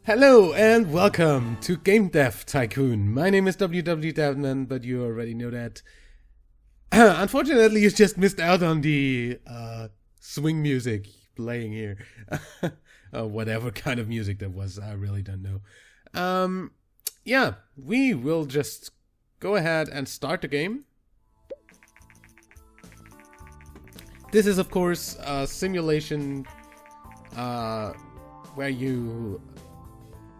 Hello and welcome to Game Dev Tycoon. My name is Devman, but you already know that. Unfortunately, you just missed out on the swing music playing here. Whatever kind of music that was, I really don't know. Yeah, we will just go ahead and start the game. This is, of course, a simulation where you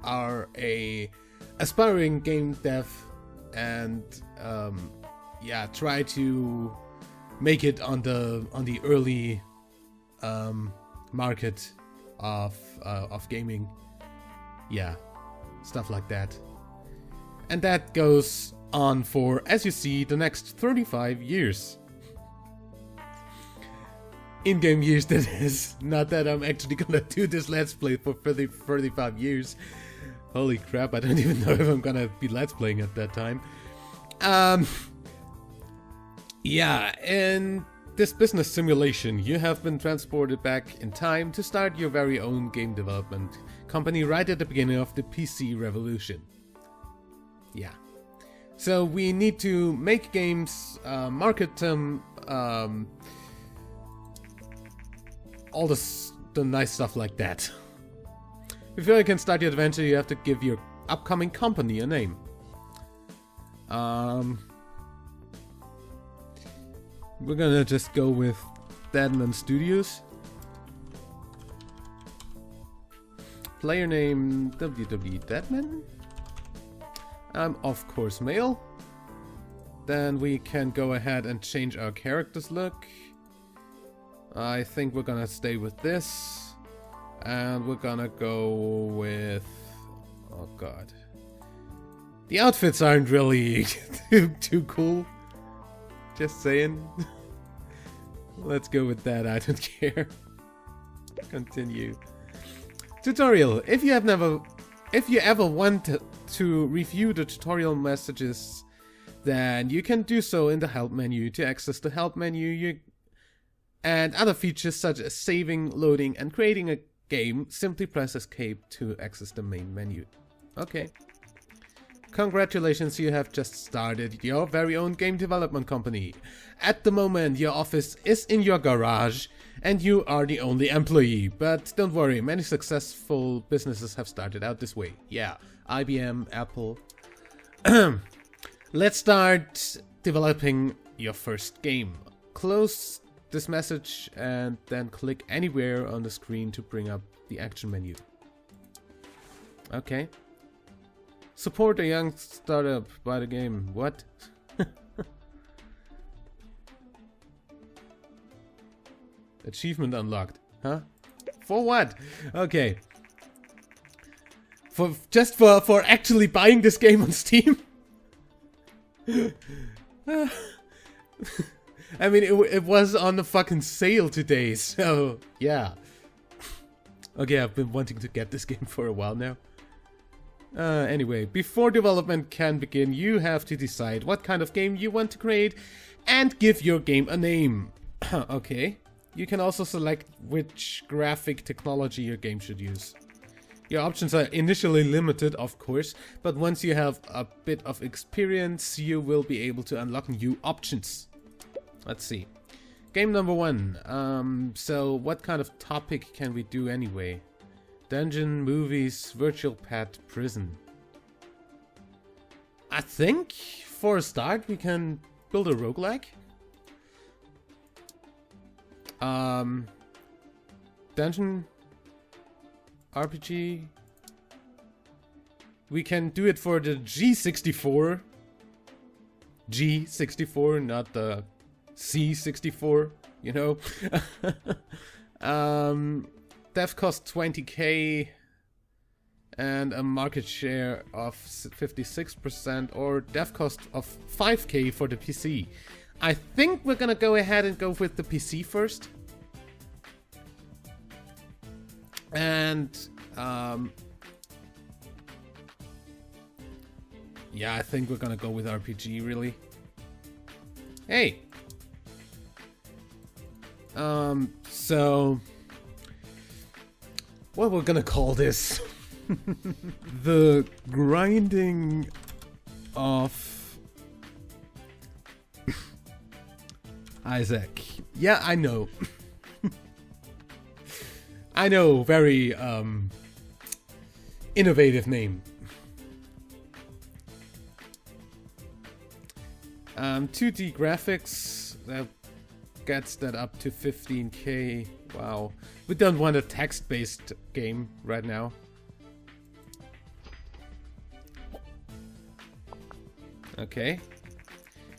are a aspiring game dev and try to make it on the early market of gaming, stuff like that. And that goes on for, as you see, the next 35 years. In-game years, that is. Not that I'm actually gonna do this Let's Play for 35 years. Holy crap, I don't even know if I'm gonna be Let's Playing at that time. In this business simulation, you have been transported back in time to start your very own game development company right at the beginning of the PC revolution. Yeah. So we need to make games, market them, all the nice stuff like that. Before you can start your adventure, you have to give your upcoming company a name. We're gonna just go with Deadman Studios. Player name WW Deadman. I'm of course male. Then we can go ahead and change our character's look. I think we're gonna stay with this. And we're gonna go with... oh god. The outfits aren't really too cool. Just saying. Let's go with that, I don't care. Continue. Tutorial. If you ever want to review the tutorial messages, then you can do so in the help menu. To access the help menu and other features such as saving, loading, and creating a game, simply press escape to access the main menu. Okay. Congratulations, you have just started your very own game development company. At the moment, your office is in your garage and you are the only employee. But don't worry, many successful businesses have started out this way. Yeah, IBM, Apple. Let's start developing your first game. Close this message and then click anywhere on the screen to bring up the action menu. Okay. Support a young startup by the game. What? Achievement unlocked. Huh? For what? Okay. For actually buying this game on Steam? I mean, it was on the fucking sale today, so yeah. Okay, I've been wanting to get this game for a while now. Anyway, before development can begin, you have to decide what kind of game you want to create and give your game a name. Okay. You can also select which graphic technology your game should use. Your options are initially limited, of course, but once you have a bit of experience, you will be able to unlock new options. Let's see. Game number 1. So what kind of topic can we do anyway? Dungeon, movies, virtual pet, prison. I think for a start we can build a roguelike. Dungeon RPG. We can do it for the G64. G64, not the C64, you know. Dev cost 20k and a market share of 56%, or dev cost of 5k for the PC. I think we're gonna go ahead and go with the PC first. And yeah, I think we're gonna go with RPG really. Hey. So what we're gonna call this? The grinding of Isaac. Yeah, I know. I know, very innovative name. 2D graphics, that gets that up to 15K. Wow. We don't want a text-based game right now. Okay.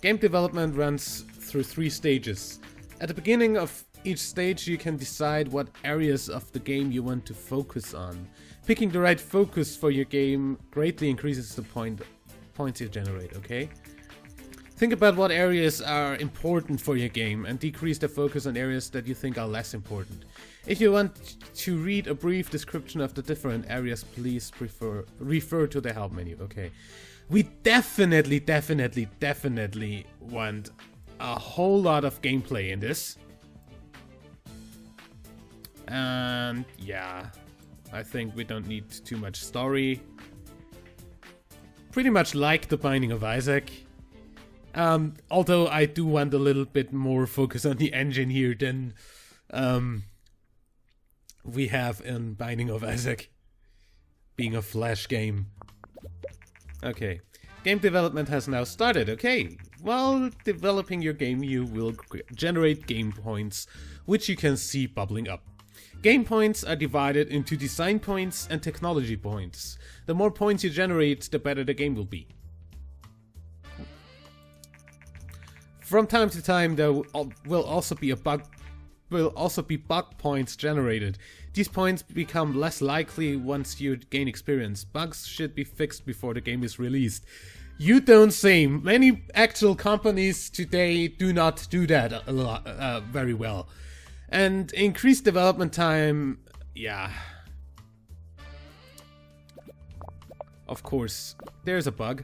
Game development runs through 3 stages. At the beginning of each stage you can decide what areas of the game you want to focus on. Picking the right focus for your game greatly increases the points you generate, okay? Think about what areas are important for your game and decrease the focus on areas that you think are less important. If you want to read a brief description of the different areas, please refer to the help menu, okay? We definitely want a whole lot of gameplay in this. And yeah, I think we don't need too much story. Pretty much like The Binding of Isaac. Although I do want a little bit more focus on the engine here than we have in Binding of Isaac, being a Flash game. Okay, game development has now started. Okay, while developing your game you will generate game points, which you can see bubbling up. Game points are divided into design points and technology points. The more points you generate, the better the game will be. From time to time there will also be bug points generated. These points become less likely once you gain experience. Bugs should be fixed before the game is released. You don't say. Many actual companies today do not do that a lot, very well. And increased development time, yeah. Of course, there's a bug.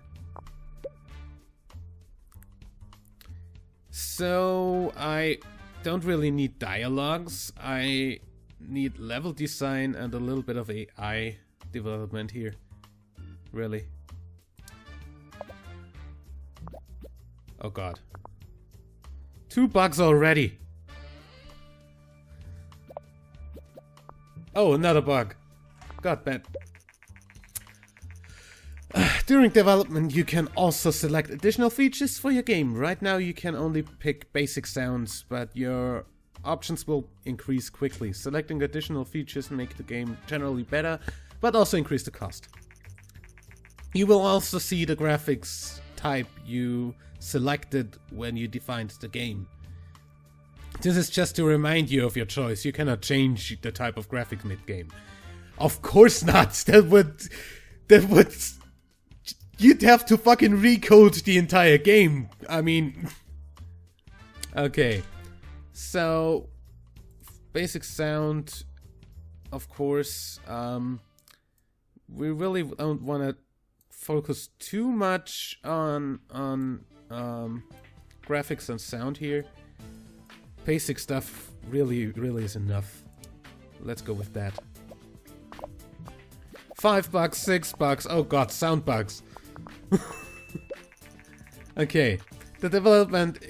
So I don't really need dialogues. I need level design and a little bit of AI development here. Really. Oh god. 2 bugs already. Oh, another bug. God damn. During development you can also select additional features for your game. Right now you can only pick basic sounds, but your options will increase quickly. Selecting additional features make the game generally better, but also increase the cost. You will also see the graphics type you selected when you defined the game. This is just to remind you of your choice. You cannot change the type of graphic mid-game. Of course not! That would... You'd have to fucking recode the entire game. I mean... Okay. So... Basic sound... Of course. We really don't want to focus too much on graphics and sound here. Basic stuff really is enough. Let's go with that. $5, $6. Oh god, sound bugs. Okay, the development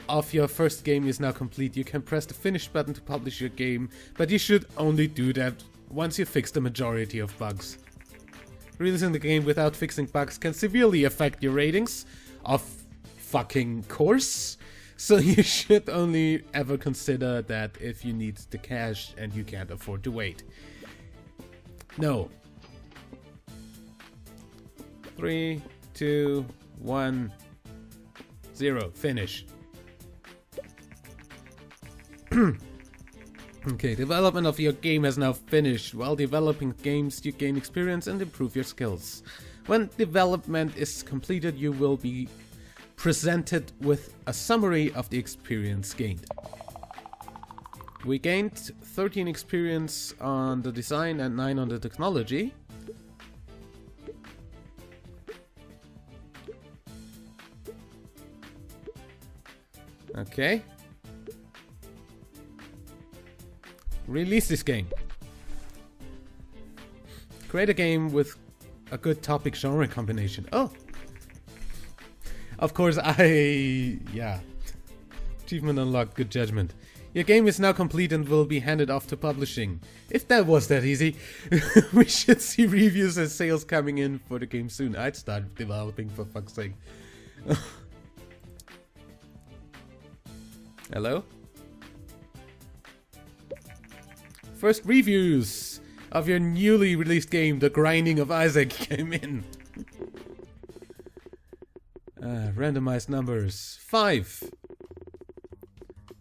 of your first game is now complete. You can press the finish button to publish your game, but you should only do that once you fix the majority of bugs. Releasing the game without fixing bugs can severely affect your ratings, of fucking course. So you should only ever consider that if you need the cash and you can't afford to wait. No. 3, 2, 1, 0. Finish. Okay, development of your game has now finished. While developing games, you gain experience and improve your skills. When development is completed, you will be presented with a summary of the experience gained. We gained 13 experience on the design and 9 on the technology. Okay. Release this game. Create a game with a good topic genre combination. Oh! Of course, yeah. Achievement unlocked, good judgment. Your game is now complete and will be handed off to publishing. If that was that easy, we should see reviews and sales coming in for the game soon. I'd start developing, for fuck's sake. Hello? First reviews of your newly released game, The Grinding of Isaac, came in. Randomized numbers. 5.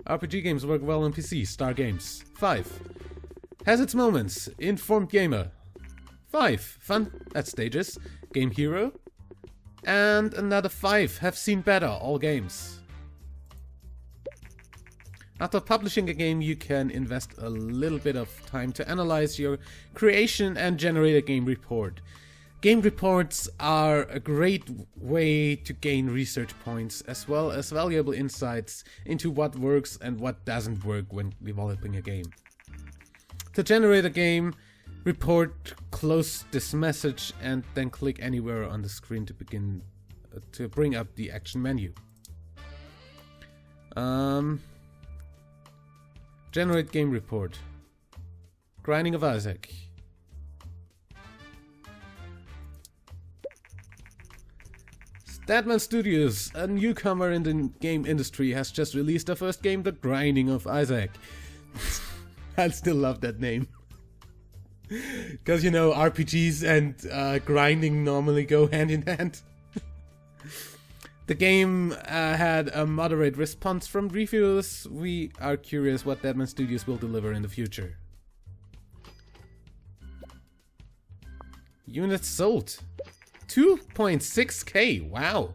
RPG games work well on PC. Star Games. 5. Has its moments. Informed Gamer. 5. Fun at stages. Game Hero. And another 5. Have seen better. All games. After publishing a game, you can invest a little bit of time to analyze your creation and generate a game report. Game reports are a great way to gain research points as well as valuable insights into what works and what doesn't work when developing a game. To generate a game report, close this message and then click anywhere on the screen to begin to bring up the action menu. Generate game report. Grinding of Isaac. Statman Studios, a newcomer in the game industry, has just released their first game, The Grinding of Isaac. I still love that name. Because, you know, RPGs and grinding normally go hand in hand. The game had a moderate response from reviewers. We are curious what Statman Studios will deliver in the future. Units sold. 2.6k, wow.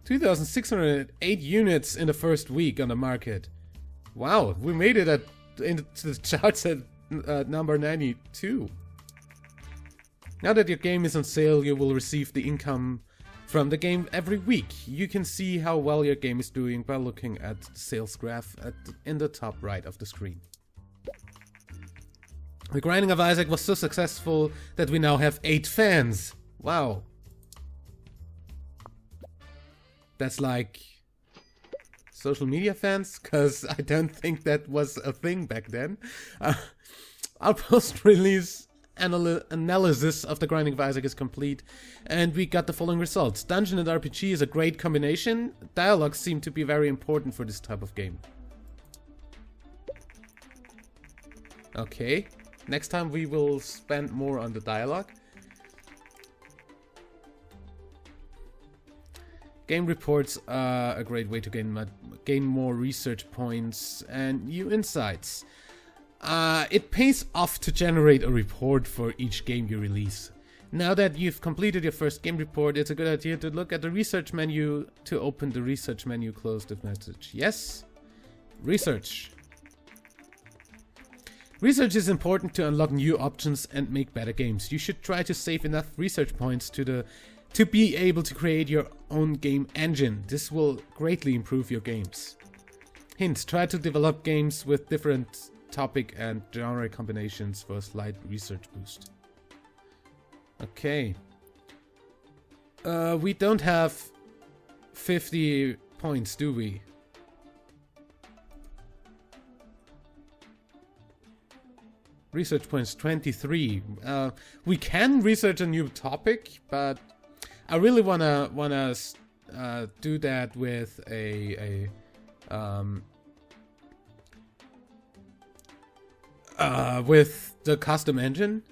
2,608 units in the first week on the market. Wow, we made it into the charts at number 92. Now that your game is on sale, you will receive the income from the game every week. You can see how well your game is doing by looking at the sales graph in the top right of the screen. The Grinding of Isaac was so successful that we now have 8 fans. Wow. That's like social media fans? Because I don't think that was a thing back then. Our post-release analysis of The Grinding of Isaac is complete, and we got the following results. Dungeon and RPG is a great combination. Dialogues seem to be very important for this type of game. Okay. Next time we will spend more on the dialogue. Game reports are a great way to gain more research points and new insights. It pays off to generate a report for each game you release. Now that you've completed your first game report, it's a good idea to look at the research menu. To open the research menu, close the message. Yes. Research. Research is important to unlock new options and make better games. You should try to save enough research points to be able to create your own game engine. This will greatly improve your games. Hint: try to develop games with different topic and genre combinations for a slight research boost. Okay. We don't have 50 points, do we? Research points 23. We can research a new topic, but I really wanna do that with with the custom engine.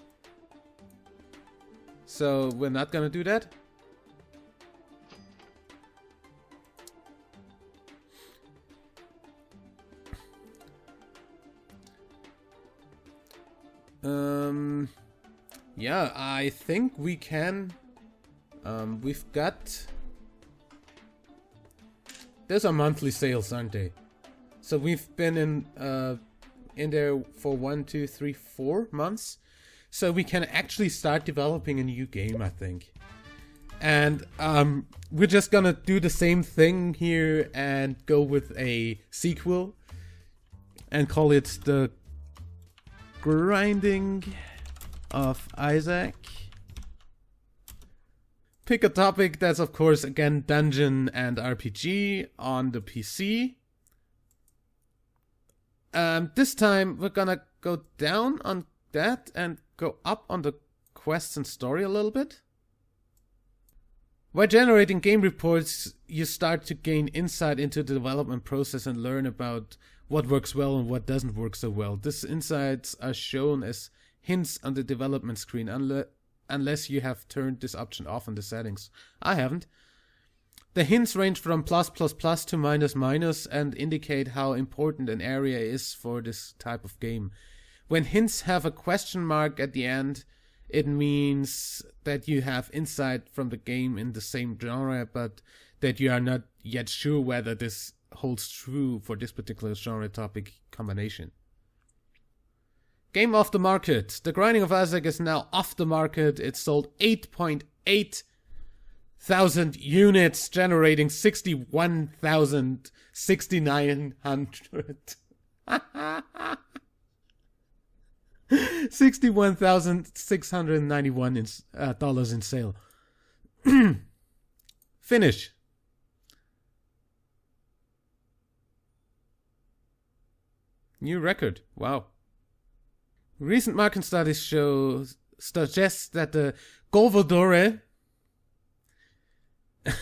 So we're not gonna do that. Yeah, I think we can. We've got. Those are monthly sales, aren't they? So we've been in there for 1, 2, 3, 4 months. So we can actually start developing a new game, I think. And we're just gonna do the same thing here and go with a sequel and call it The Grinding of Isaac. Pick a topic that's, of course, again, dungeon and RPG on the PC. This time, we're gonna go down on that and go up on the quests and story a little bit. While generating game reports, you start to gain insight into the development process and learn about what works well and what doesn't work so well. These insights are shown as hints on the development screen, unless you have turned this option off in the settings. I haven't. The hints range from +++ to - and indicate how important an area is for this type of game. When hints have a question mark at the end, it means that you have insight from the game in the same genre, but that you are not yet sure whether this holds true for this particular genre topic combination. Game off the market. The Grinding of Isaac is now off the market. It sold 8.8 thousand units, generating 61,691 $61,691 in sale. Finish. New record. Wow. Recent market studies suggest that the Golvadore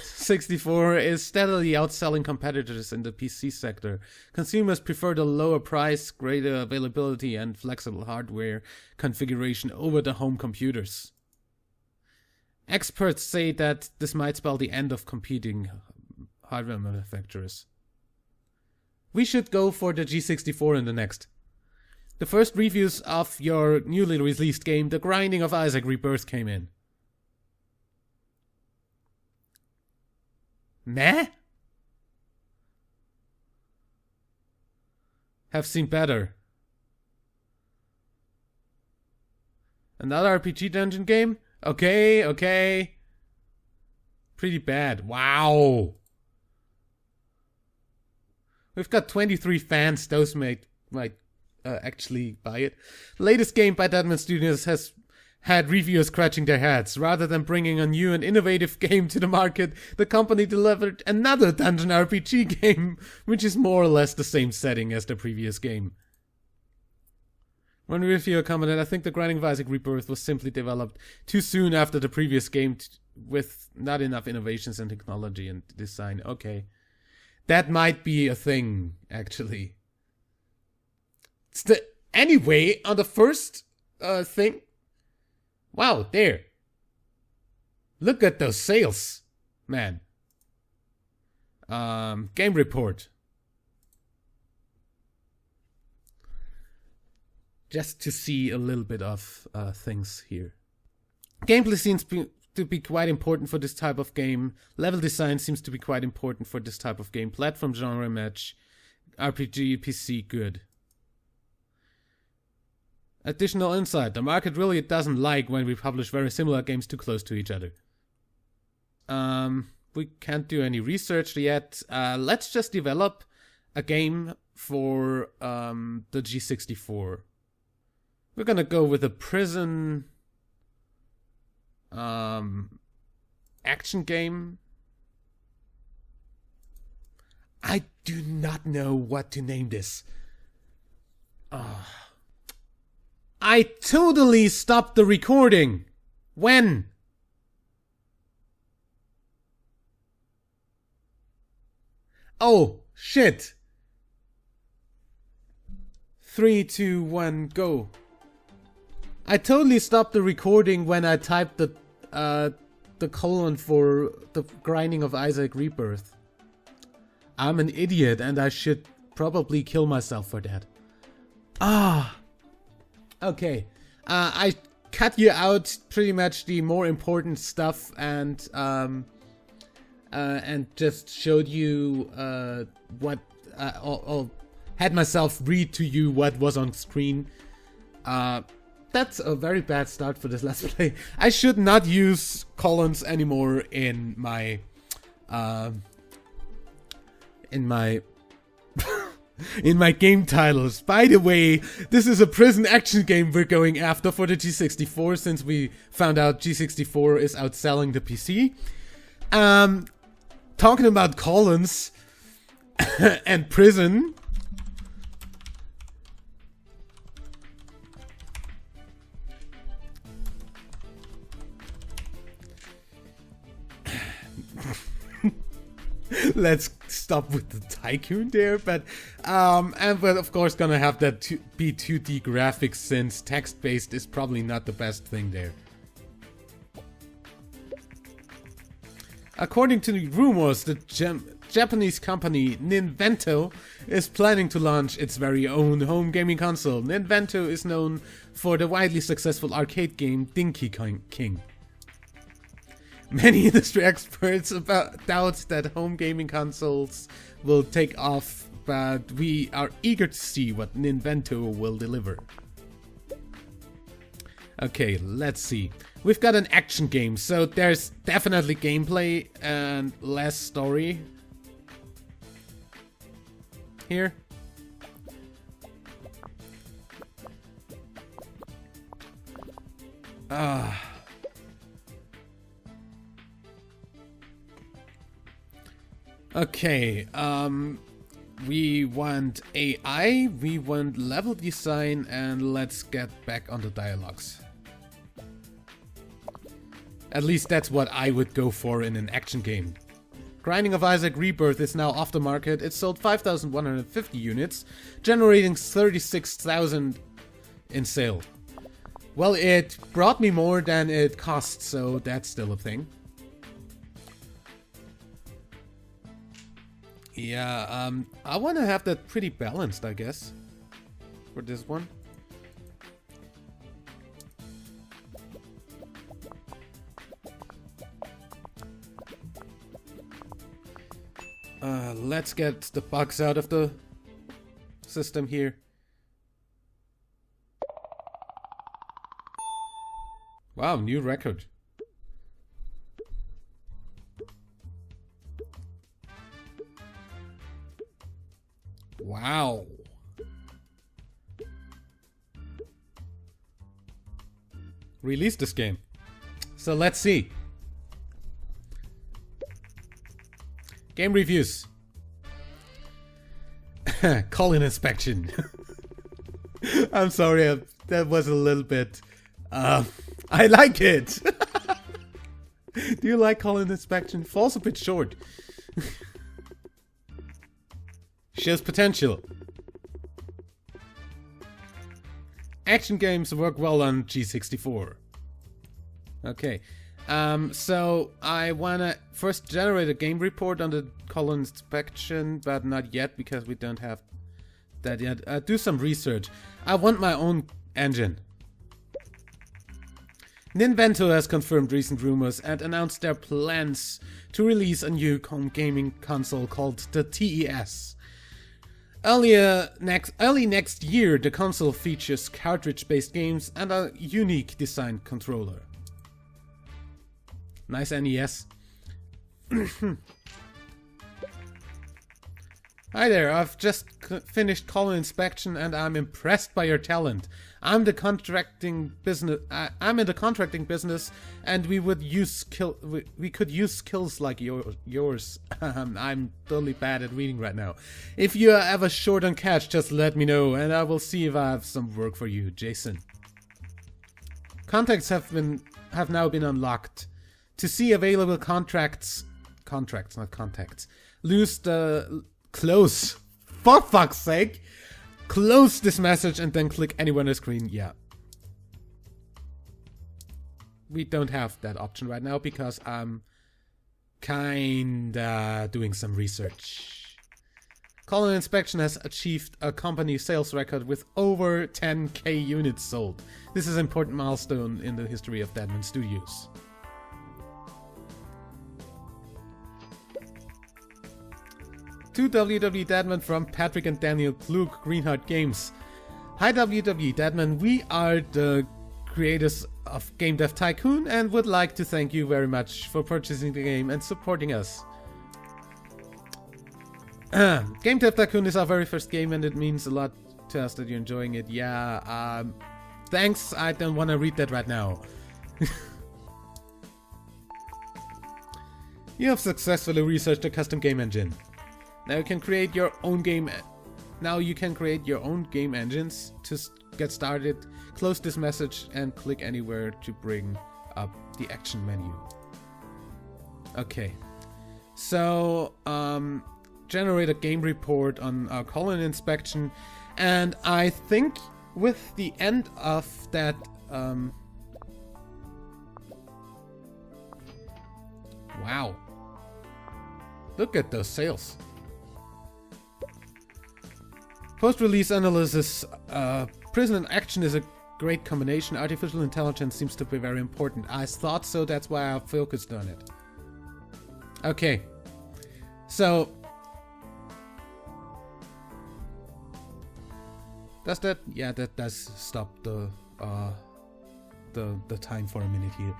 64 is steadily outselling competitors in the PC sector. Consumers prefer the lower price, greater availability, and flexible hardware configuration over the home computers. Experts say that this might spell the end of competing hardware manufacturers. We should go for the G64 in the next. The first reviews of your newly released game, The Grinding of Isaac Rebirth, came in. Meh? Have seen better. Another RPG dungeon game? Okay. Pretty bad. Wow. We've got 23 fans. Those might actually buy it. The latest game by Deadman Studios has had reviewers scratching their heads. Rather than bringing a new and innovative game to the market, the company delivered another dungeon RPG game, which is more or less the same setting as the previous game. One reviewer commented, I think The Grinding of Isaac Rebirth was simply developed too soon after the previous game with not enough innovations in technology and design. Okay. That might be a thing, actually. Anyway, on the first thing... Wow, there. Look at those sales, man. Game report. Just to see a little bit of things here. Gameplay seems to be quite important for this type of game. Level design seems to be quite important for this type of game. Platform genre match. RPG, PC, good. Additional insight. The market really doesn't like when we publish very similar games too close to each other. We can't do any research yet. Let's just develop a game for the G64. We're gonna go with a prison action game. I do not know what to name this. I totally stopped the recording. When? Oh, shit. 3, 2, 1, go. I totally stopped the recording when I typed the colon for The Grinding of Isaac Rebirth. I'm an idiot and I should probably kill myself for that. Okay, I cut you out pretty much the more important stuff and just showed you what had myself read to you what was on screen. That's a very bad start for this Let's Play. I should not use colons anymore in my in my game titles. By the way, this is a prison action game we're going after for the G64, since we found out G64 is outselling the PC. Talking about colons and prison. Let's stop with the Tycoon there, but we're of course gonna have that be 2D graphics, since text-based is probably not the best thing there. According to the rumors, the Japanese company Ninvento is planning to launch its very own home gaming console. Ninvento is known for the widely successful arcade game Dinky King. Many industry experts doubt that home gaming consoles will take off, but we are eager to see what Ninvento will deliver. Okay, let's see. We've got an action game, so there's definitely gameplay and less story here. Okay, we want AI, we want level design, and let's get back on the dialogues. At least that's what I would go for in an action game. Grinding of Isaac Rebirth is now off the market. It sold 5,150 units, generating 36,000 in sale. Well, it brought me more than it cost, so that's still a thing. Yeah, I want to have that pretty balanced, I guess, for this one. Let's get the bugs out of the system here. Wow, new record. Wow. Release this game. So let's see. Game reviews. Colon inspection. I'm sorry, that was a little bit... I like it! Do you like colon inspection? Falls a bit short. Shows potential. Action games work well on G64. Okay. So I wanna first generate a game report on the colon inspection, but not yet because we don't have that yet. Do some research. I want my own engine. Ninvento has confirmed recent rumors and announced their plans to release a new home gaming console called the TES. Early next year, the console features cartridge-based games and a unique designed controller. Nice NES. Hi there, I've just finished colon inspection and I'm impressed by your talent. I'm in the contracting business, and we could use skills like yours. I'm totally bad at reading right now. If you are ever short on cash, just let me know, and I will see if I have some work for you, Jason. Contacts have now been unlocked. To see available contracts, not contacts. Close. For fuck's sake. Close this message and then click anywhere on the screen. Yeah. We don't have that option right now because I'm kinda doing some research. Colon Inspection has achieved a company sales record with over 10k units sold. This is an important milestone in the history of Deadman Studios. To WW Deadman from Patrick and Daniel Klug, Greenheart Games. Hi WW Deadman, we are the creators of Game Dev Tycoon and would like to thank you very much for purchasing the game and supporting us. Game Dev Tycoon is our very first game, and it means a lot to us that you're enjoying it. Yeah, thanks. I don't want to read that right now. You have successfully researched a custom game engine. Now you can create your own game. Now you can create your own game engines. To get started, close this message and click anywhere to bring up the action menu. Okay, so generate a game report on our colon inspection, and I think with the end of that wow, look at those sales. Post-release analysis, prison and action is a great combination. Artificial intelligence seems to be very important. I thought so, that's why I focused on it. Okay, so does that? Yeah, that does stop the time for a minute here.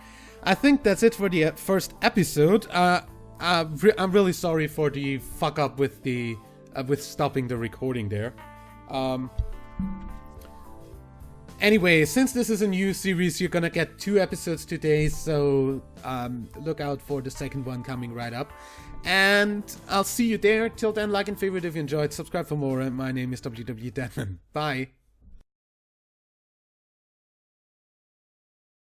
I think that's it for the first episode. I'm really sorry for the fuck up with the with stopping the recording there. Anyway, since this is a new series, you're gonna get 2 episodes today, so look out for the second one coming right up. And I'll see you there. Till then, like and favorite if you enjoyed, subscribe for more, and my name is WW Deadman. Bye.